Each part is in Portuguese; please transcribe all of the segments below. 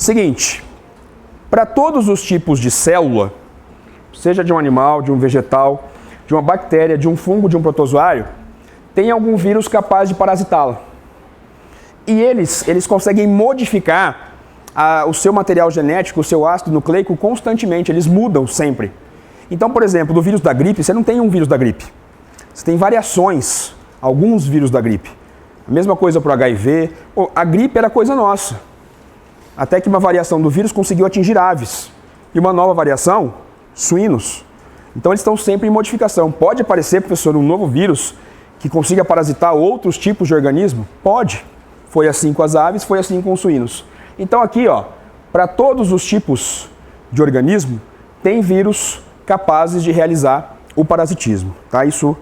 Seguinte, para todos os tipos de célula, seja de um animal, de um vegetal, de uma bactéria, de um fungo, de um protozoário, tem algum vírus capaz de parasitá-la. E eles conseguem modificar o seu material genético, o seu ácido nucleico constantemente, eles mudam sempre. Então, por exemplo, do vírus da gripe, você não tem um vírus da gripe. Você tem variações, alguns vírus da gripe. A mesma coisa para o HIV. A gripe era coisa nossa. Até que uma variação do vírus conseguiu atingir aves. E uma nova variação, suínos. Então eles estão sempre em modificação. Pode aparecer, professor, um novo vírus que consiga parasitar outros tipos de organismo? Pode. Foi assim com as aves, foi assim com os suínos. Então aqui, ó, para todos os tipos de organismo, tem vírus capazes de realizar o parasitismo. Tá? Isso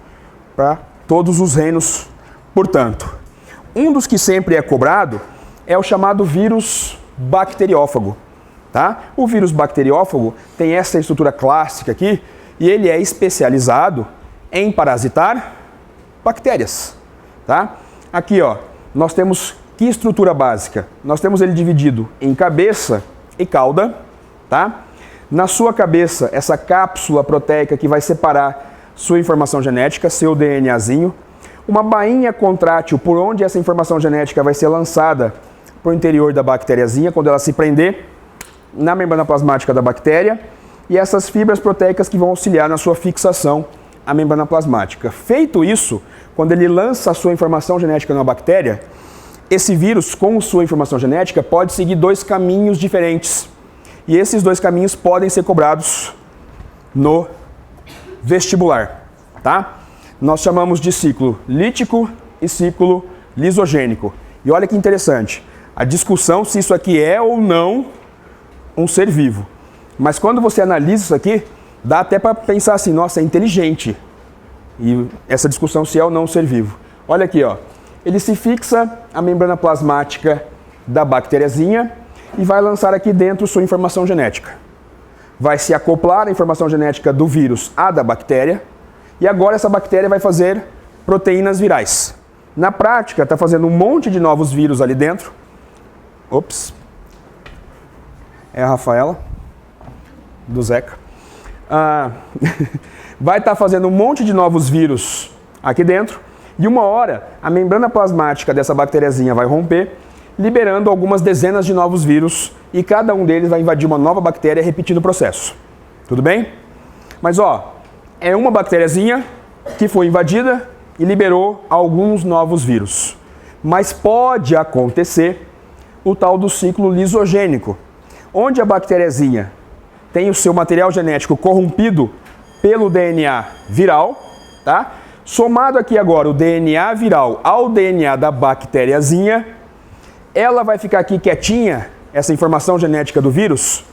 para todos os reinos, portanto. Um dos que sempre é cobrado é o chamado vírus bacteriófago. Tá? O vírus bacteriófago tem essa estrutura clássica aqui e ele é especializado em parasitar bactérias. Tá? Aqui, ó, nós temos que estrutura básica? Nós temos ele dividido em cabeça e cauda. Tá? Na sua cabeça, essa cápsula proteica que vai separar sua informação genética, seu DNAzinho. Uma bainha contrátil por onde essa informação genética vai ser lançada para o interior da bactériazinha, quando ela se prender na membrana plasmática da bactéria, e essas fibras proteicas que vão auxiliar na sua fixação à membrana plasmática. Feito isso, quando ele lança a sua informação genética na bactéria, esse vírus, com sua informação genética, pode seguir dois caminhos diferentes. E esses dois caminhos podem ser cobrados no vestibular, tá? Nós chamamos de ciclo lítico e ciclo lisogênico. E olha que interessante, a discussão se isso aqui é ou não um ser vivo. Mas quando você analisa isso aqui, dá até para pensar assim, nossa, é inteligente. E essa discussão se é ou não um ser vivo. Olha aqui, ó. Ele se fixa à membrana plasmática da bactériazinha e vai lançar aqui dentro sua informação genética. Vai se acoplar a informação genética do vírus à da bactéria. E agora essa bactéria vai fazer proteínas virais. Na prática, está fazendo um monte de novos vírus ali dentro. Ops. É a Rafaela, do Zeca. Vai estar fazendo um monte de novos vírus aqui dentro. E uma hora, a membrana plasmática dessa bactériazinha vai romper, liberando algumas dezenas de novos vírus. E cada um deles vai invadir uma nova bactéria, repetindo o processo. Tudo bem? Mas, ó, é uma bactériazinha que foi invadida e liberou alguns novos vírus. Mas pode acontecer o tal do ciclo lisogênico, onde a bactériazinha tem o seu material genético corrompido pelo DNA viral, tá? Somado aqui agora o DNA viral ao DNA da bactériazinha, ela vai ficar aqui quietinha, essa informação genética do vírus,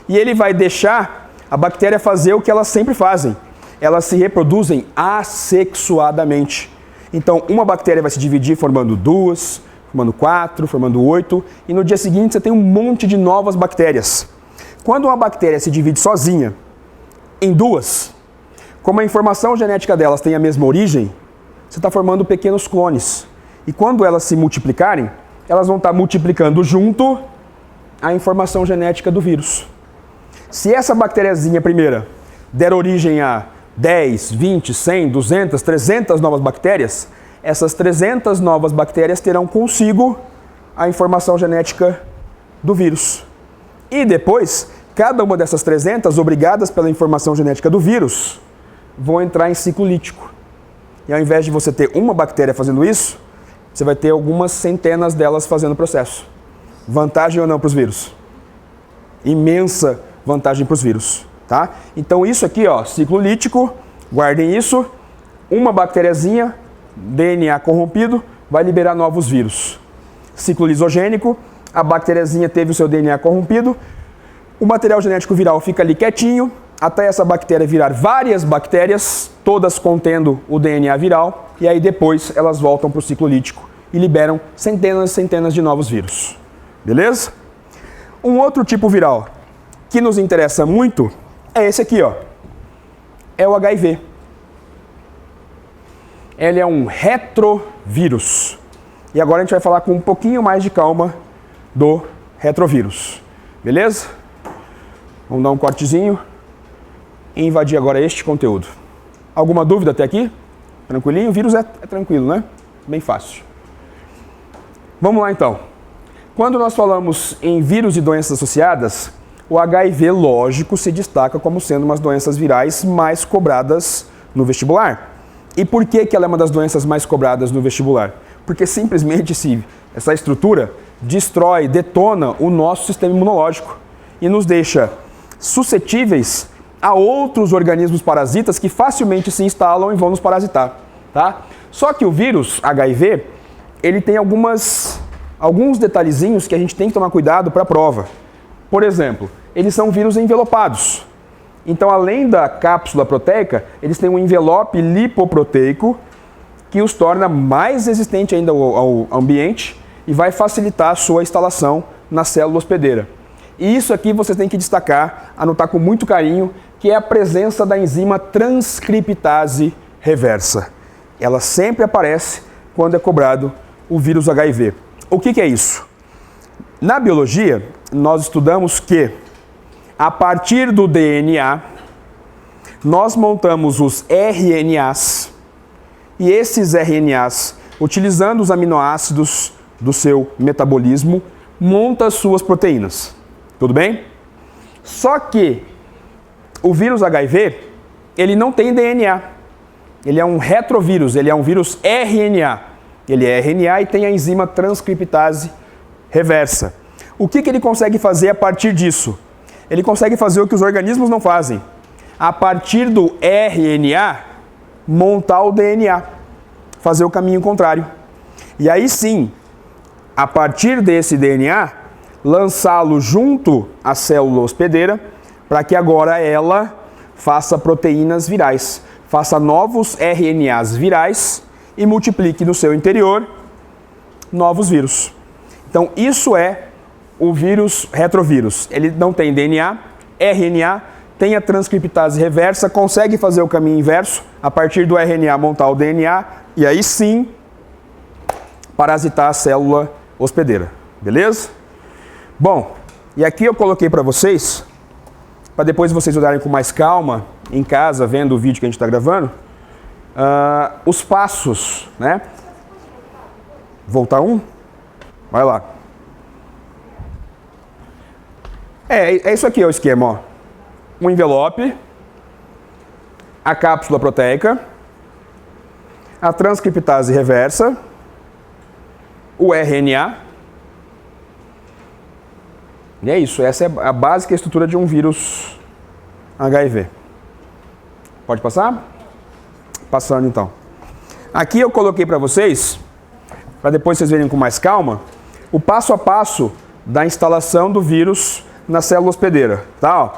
e ele vai deixar a bactéria fazer o que elas sempre fazem. Elas se reproduzem assexuadamente. Então, uma bactéria vai se dividir formando 2, formando 4, formando 8, e no dia seguinte você tem um monte de novas bactérias. Quando uma bactéria se divide sozinha em duas, como a informação genética delas tem a mesma origem, você está formando pequenos clones. E quando elas se multiplicarem, elas vão estar multiplicando junto a informação genética do vírus. Se essa bactériazinha primeira der origem a 10, 20, 100, 200, 300 novas bactérias, essas 300 novas bactérias terão consigo a informação genética do vírus. E depois, cada uma dessas 300, obrigadas pela informação genética do vírus, vão entrar em ciclo lítico. E ao invés de você ter uma bactéria fazendo isso, você vai ter algumas centenas delas fazendo o processo. Vantagem ou não para os vírus? Imensa vantagem para os vírus. Tá? Então isso aqui, ó, ciclo lítico, guardem isso, uma bactériazinha, DNA corrompido, vai liberar novos vírus. Ciclo lisogênico, a bactériazinha teve o seu DNA corrompido, o material genético viral fica ali quietinho, até essa bactéria virar várias bactérias, todas contendo o DNA viral, e aí depois elas voltam para o ciclo lítico e liberam centenas e centenas de novos vírus. Beleza? Um outro tipo viral que nos interessa muito é esse aqui, ó. É o HIV. Ele é um retrovírus. E agora a gente vai falar com um pouquinho mais de calma do retrovírus. Beleza? Vamos dar um cortezinho e invadir agora este conteúdo. Alguma dúvida até aqui? Tranquilinho? O vírus é tranquilo, né? Bem fácil. Vamos lá então. Quando nós falamos em vírus e doenças associadas, o HIV, lógico, se destaca como sendo umas doenças virais mais cobradas no vestibular. E por que ela é uma das doenças mais cobradas no vestibular? Porque simplesmente essa estrutura destrói, detona o nosso sistema imunológico e nos deixa suscetíveis a outros organismos parasitas que facilmente se instalam e vão nos parasitar, tá? Só que o vírus HIV, ele tem alguns detalhezinhos que a gente tem que tomar cuidado para a prova. Por exemplo, eles são vírus envelopados. Então, além da cápsula proteica, eles têm um envelope lipoproteico que os torna mais resistente ainda ao ambiente e vai facilitar a sua instalação na célula hospedeira. E isso aqui você tem que destacar, anotar com muito carinho, que é a presença da enzima transcriptase reversa. Ela sempre aparece quando é cobrado o vírus HIV. O que é isso? Na biologia, nós estudamos que a partir do DNA, nós montamos os RNAs e esses RNAs, utilizando os aminoácidos do seu metabolismo, monta as suas proteínas. Tudo bem? Só que o vírus HIV, ele não tem DNA. Ele é um retrovírus, ele é um vírus RNA. Ele é RNA e tem a enzima transcriptase reversa. O que ele consegue fazer a partir disso? Ele consegue fazer o que os organismos não fazem. A partir do RNA, montar o DNA. Fazer o caminho contrário. E aí sim, a partir desse DNA, lançá-lo junto à célula hospedeira, para que agora ela faça proteínas virais, faça novos RNAs virais e multiplique no seu interior novos vírus. Então isso é o vírus retrovírus. Ele não tem DNA, RNA, tem a transcriptase reversa, consegue fazer o caminho inverso, a partir do RNA montar o DNA e aí sim parasitar a célula hospedeira. Beleza? Bom, e aqui eu coloquei para vocês, para depois vocês olharem com mais calma, em casa, vendo o vídeo que a gente está gravando, os passos, né? Voltar um? Vai lá. É isso aqui, é o esquema, ó. Um envelope, a cápsula proteica, a transcriptase reversa, o RNA. E é isso, essa é a básica estrutura de um vírus HIV. Pode passar? Passando então. Aqui eu coloquei para vocês, para depois vocês verem com mais calma, o passo a passo da instalação do vírus na célula hospedeira. Tá? Ó,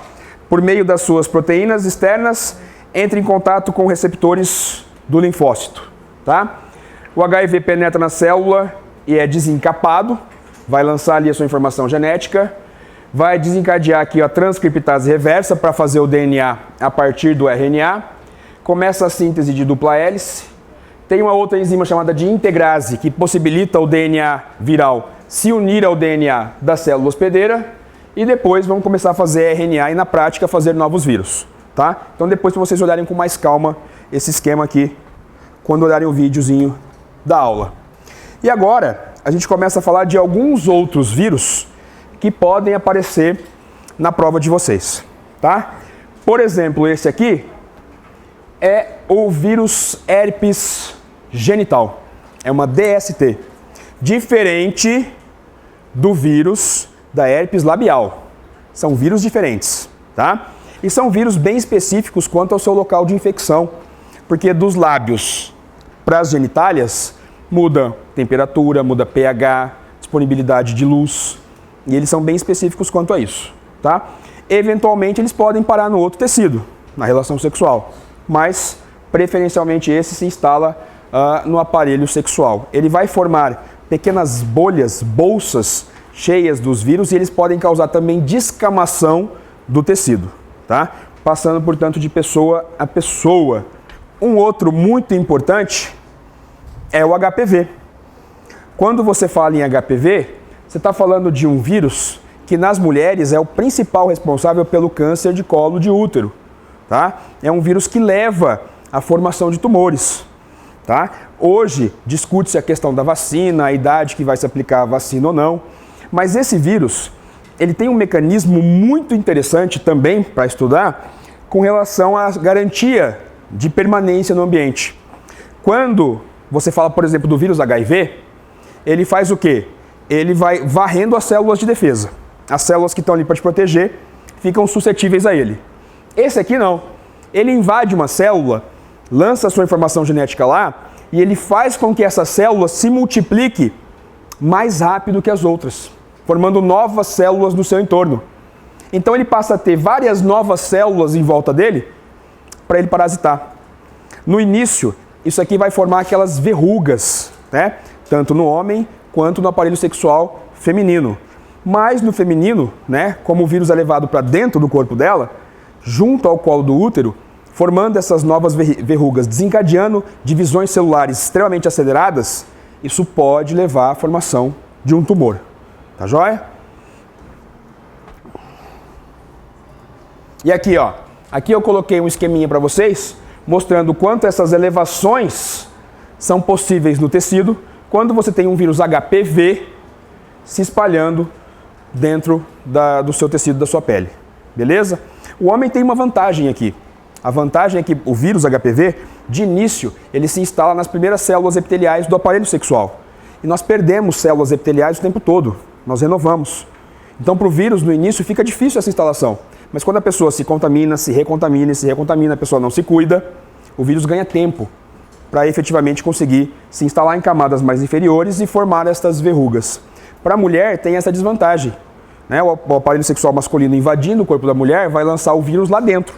por meio das suas proteínas externas, entra em contato com receptores do linfócito. Tá? O HIV penetra na célula e é desencapado, vai lançar ali a sua informação genética, vai desencadear aqui a transcriptase reversa para fazer o DNA a partir do RNA, começa a síntese de dupla hélice, tem uma outra enzima chamada de integrase que possibilita o DNA viral se unir ao DNA da célula hospedeira e depois vamos começar a fazer RNA e na prática fazer novos vírus, tá? Então depois para vocês olharem com mais calma esse esquema aqui quando olharem o videozinho da aula. E agora a gente começa a falar de alguns outros vírus que podem aparecer na prova de vocês, tá? Por exemplo, esse aqui é o vírus herpes genital. É uma DST, diferente do vírus da herpes labial. São vírus diferentes, tá? E são vírus bem específicos quanto ao seu local de infecção, porque dos lábios para as genitálias muda temperatura, muda pH, disponibilidade de luz. E eles são bem específicos quanto a isso, tá? Eventualmente eles podem parar no outro tecido, na relação sexual, mas preferencialmente esse se instala no aparelho sexual. Ele vai formar pequenas bolhas, bolsas cheias dos vírus e eles podem causar também descamação do tecido, tá? Passando, portanto, de pessoa a pessoa. Um outro muito importante é o HPV. Quando você fala em HPV, você está falando de um vírus que nas mulheres é o principal responsável pelo câncer de colo de útero, tá? É um vírus que leva à formação de tumores, tá? Hoje discute-se a questão da vacina, a idade que vai se aplicar a vacina ou não, mas esse vírus, ele tem um mecanismo muito interessante também para estudar com relação à garantia de permanência no ambiente. Quando você fala, por exemplo, do vírus HIV, ele faz o quê? Ele vai varrendo as células de defesa. As células que estão ali para te proteger ficam suscetíveis a ele. Esse aqui não. Ele invade uma célula, lança a sua informação genética lá e ele faz com que essa célula se multiplique mais rápido que as outras, formando novas células no seu entorno. Então ele passa a ter várias novas células em volta dele para ele parasitar. No início, isso aqui vai formar aquelas verrugas, né? Tanto no homem quanto no aparelho sexual feminino. Mas no feminino, né, como o vírus é levado para dentro do corpo dela, junto ao colo do útero, formando essas novas verrugas, desencadeando divisões celulares extremamente aceleradas, isso pode levar à formação de um tumor. Tá joia? E aqui, ó, aqui eu coloquei um esqueminha para vocês, mostrando o quanto essas elevações são possíveis no tecido, quando você tem um vírus HPV se espalhando dentro do seu tecido, da sua pele. Beleza? O homem tem uma vantagem aqui. A vantagem é que o vírus HPV, de início, ele se instala nas primeiras células epiteliais do aparelho sexual. E nós perdemos células epiteliais o tempo todo. Nós renovamos. Então, para o vírus, no início, fica difícil essa instalação. Mas quando a pessoa se contamina, se recontamina e se recontamina, a pessoa não se cuida, o vírus ganha tempo para efetivamente conseguir se instalar em camadas mais inferiores e formar estas verrugas. Para a mulher, tem essa desvantagem, né? O aparelho sexual masculino invadindo o corpo da mulher vai lançar o vírus lá dentro.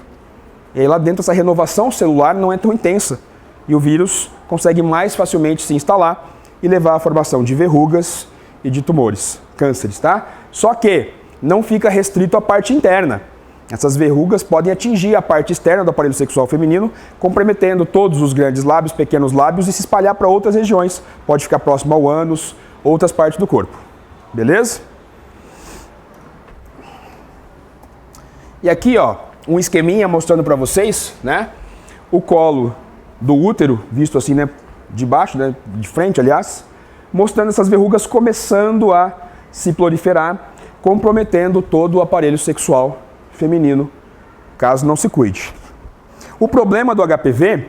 E aí lá dentro essa renovação celular não é tão intensa. E o vírus consegue mais facilmente se instalar e levar à formação de verrugas e de tumores, cânceres, tá? Só que não fica restrito à parte interna. Essas verrugas podem atingir a parte externa do aparelho sexual feminino, comprometendo todos os grandes lábios, pequenos lábios e se espalhar para outras regiões. Pode ficar próximo ao ânus, outras partes do corpo. Beleza? E aqui, ó, um esqueminha mostrando para vocês, né? O colo do útero, visto assim, né? De baixo, né? De frente, aliás, mostrando essas verrugas começando a se proliferar, comprometendo todo o aparelho sexual feminino, caso não se cuide. O problema do HPV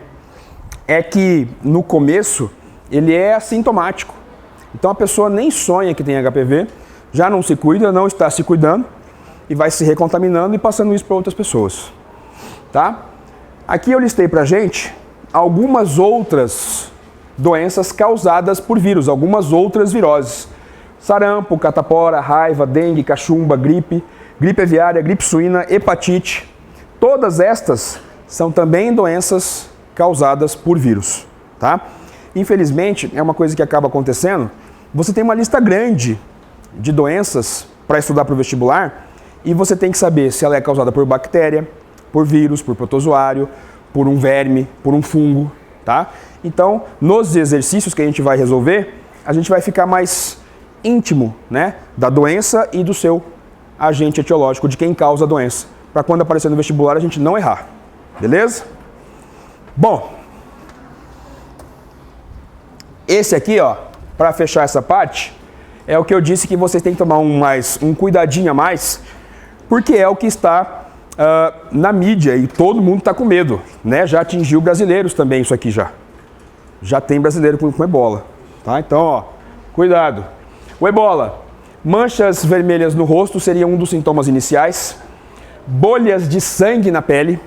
é que, no começo, ele é assintomático. Então a pessoa nem sonha que tem HPV, já não se cuida, não está se cuidando e vai se recontaminando e passando isso para outras pessoas. Tá? Aqui eu listei pra gente algumas outras doenças causadas por vírus, algumas outras viroses. Sarampo, catapora, raiva, dengue, cachumba, gripe aviária, gripe suína, hepatite. Todas estas são também doenças causadas por vírus, tá? Infelizmente, é uma coisa que acaba acontecendo, você tem uma lista grande de doenças para estudar para o vestibular e você tem que saber se ela é causada por bactéria, por vírus, por protozoário, por um verme, por um fungo, tá? Então, nos exercícios que a gente vai resolver, a gente vai ficar mais íntimo, né, da doença e do seu agente etiológico, de quem causa a doença, para quando aparecer no vestibular a gente não errar. Beleza? Bom, esse aqui, ó, para fechar essa parte, é o que eu disse que vocês têm que tomar um cuidadinho a mais, porque é o que está na mídia e todo mundo está com medo, né? Já atingiu brasileiros também isso aqui já. Já tem brasileiro com ebola, tá? Então, ó, cuidado. O ebola, manchas vermelhas no rosto seria um dos sintomas iniciais, bolhas de sangue na pele,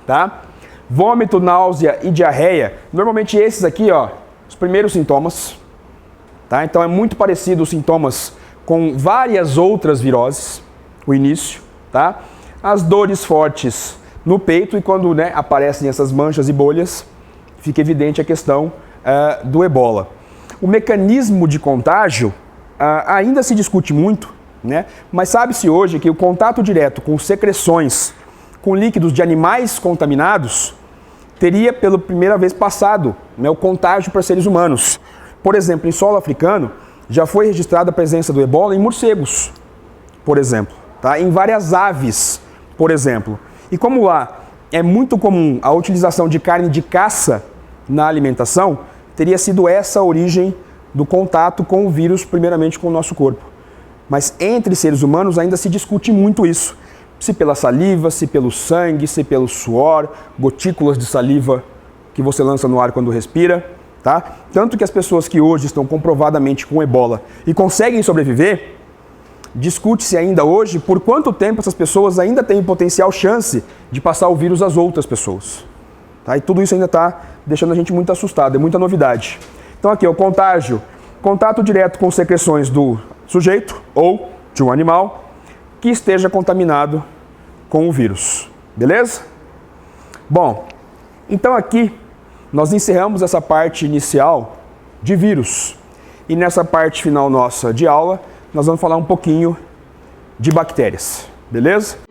tá? Vômito, náusea e diarreia, normalmente esses aqui, ó, os primeiros sintomas, tá? Então é muito parecido os sintomas com várias outras viroses, o início, tá? As dores fortes no peito e quando, né, aparecem essas manchas e bolhas, fica evidente a questão do ebola. O mecanismo de contágio ainda se discute muito, né? Mas sabe-se hoje que o contato direto com secreções, com líquidos de animais contaminados, teria pela primeira vez passado, né, o contágio para seres humanos. Por exemplo, em solo africano, já foi registrada a presença do ebola em morcegos. por exemplo, tá? Em várias aves, por exemplo. E como lá é muito comum a utilização de carne de caça na alimentação, teria sido essa a origem do contato com o vírus, primeiramente com o nosso corpo. Mas entre seres humanos ainda se discute muito isso. Se pela saliva, se pelo sangue, se pelo suor, gotículas de saliva que você lança no ar quando respira, tá? Tanto que as pessoas que hoje estão comprovadamente com ebola e conseguem sobreviver, discute-se ainda hoje por quanto tempo essas pessoas ainda têm potencial chance de passar o vírus às outras pessoas. Tá? E tudo isso ainda está deixando a gente muito assustado, é muita novidade. Então aqui, o contágio, contato direto com secreções do sujeito ou de um animal que esteja contaminado com o vírus. Beleza? Bom, então aqui nós encerramos essa parte inicial de vírus. E nessa parte final nossa de aula, nós vamos falar um pouquinho de bactérias. Beleza?